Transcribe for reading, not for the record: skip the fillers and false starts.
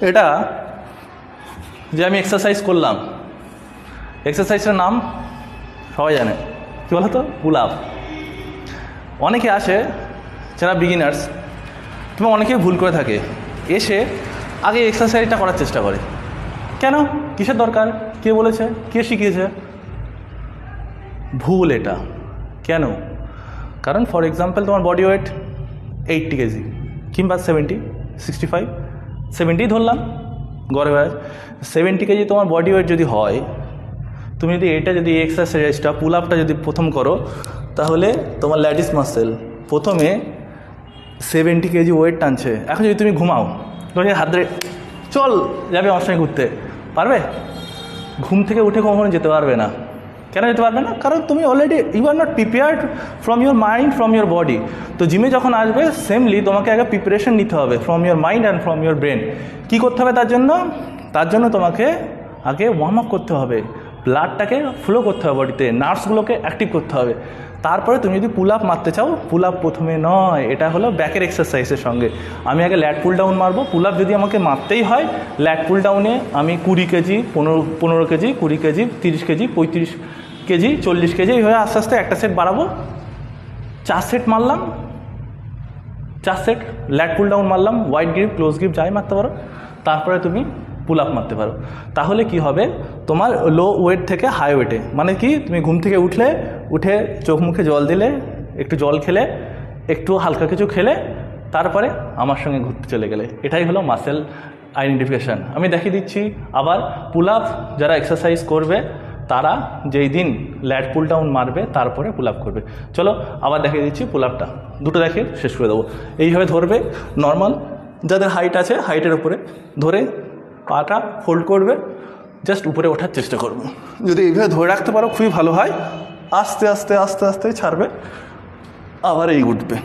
এটা যে আমি এক্সারসাইজ করলাম, এক্সারসাইজটার নাম সবাই জানে, কী বলো তো? Pull up. অনেকে আসে যারা বিগিনার্স, তুমি অনেকেই ভুল করে থাকে, এসে আগে এক্সারসাইজটা করার চেষ্টা করে। কেন? কিসের দরকার? কে বলেছে? কে শিখিয়েছে? ভুল এটা। কেন? কারণ ফর এক্সাম্পল তোমার বডি ওয়েট 80 কেজি কিংবা 70, 65, 70 ধরলাম গড়ে বেড়ায়। 70 কেজি তোমার বডি ওয়েট যদি হয়, তুমি যদি যদি এক্সারসাইজটা পুল আপটা যদি প্রথম করো, তাহলে তোমার ল্যাটিস মাসেল প্রথমে 70 কেজি ওয়েট টানছে। এখন যদি তুমি ঘুমাও, তুমি হাত ধরে চল যাবে আমার সঙ্গে ঘুরতে, পারবে? ঘুম থেকে উঠে কখনো যেতে পারবে না। কেন যেতে পারবে না? কারণ তুমি already you are not prepared from your mind, from your body. তো জিমে যখন আসবে, সেমলি তোমাকে আগে প্রিপারেশন নিতে হবে from your mind and from your brain. কী করতে হবে তার জন্য? তার জন্য তোমাকে আগে ওয়ার্ম আপ করতে হবে, ব্লাডটাকে ফ্লো করতে হবে বডিতে, নার্ভসগুলোকে অ্যাক্টিভ করতে হবে। তারপরে তুমি যদি পুল আপ মারতে চাও, পুল আপ প্রথমে নয়, এটা হলো ব্যাকের এক্সারসাইজের সঙ্গে। আমি আগে ল্যাট পুল ডাউন মারবো। পুল আপ যদি আমাকে মারতেই হয়, ল্যাট পুল ডাউনে আমি 20 KG, 15 KG, 20 KG, 30 KG, 35 KG, 40 KG, এইভাবে আস্তে আস্তে একটা সেট বাড়াবো। 4 সেট মারলাম, 4 সেট ল্যাট পুল ডাউন মারলাম, ওয়াইড গ্রিপ, ক্লোজ গ্রিপ যাই মারতে পারো। তারপরে তুমি পুল আপ মারতে পারো। তাহলে কি হবে? তোমার লো ওয়েট থেকে হাই ওয়েটে, মানে কি, তুমি ঘুম থেকে উঠে চোখ মুখে জল দিলে, একটু জল খেলে, একটু হালকা কিছু খেলে, তারপরে আমার সঙ্গে ঘুরতে চলে গেলে, এটাই হলো মাসেল আইডেন্টিফিকেশান। আমি দেখিয়ে দিচ্ছি আবার। পুল আপ যারা এক্সারসাইজ করবে, তারা যেই দিন ল্যাট পুল ডাউন মারবে, তারপরে পুল আপ করবে। চলো আবার দেখিয়ে দিচ্ছি পুল আপটা, দুটো দেখে শেষ করে দেবো। এইভাবে ধরবে, নর্মাল যাদের হাইট আছে, হাইটের উপরে ধরে পাটা ফোল্ড করবে, জাস্ট উপরে ওঠার চেষ্টা করবে। যদি এইভাবে ধরে রাখতে পারো খুবই ভালো হয়। আস্তে আস্তে আস্তে আস্তে ছাড়বে, আবার এই উঠবে।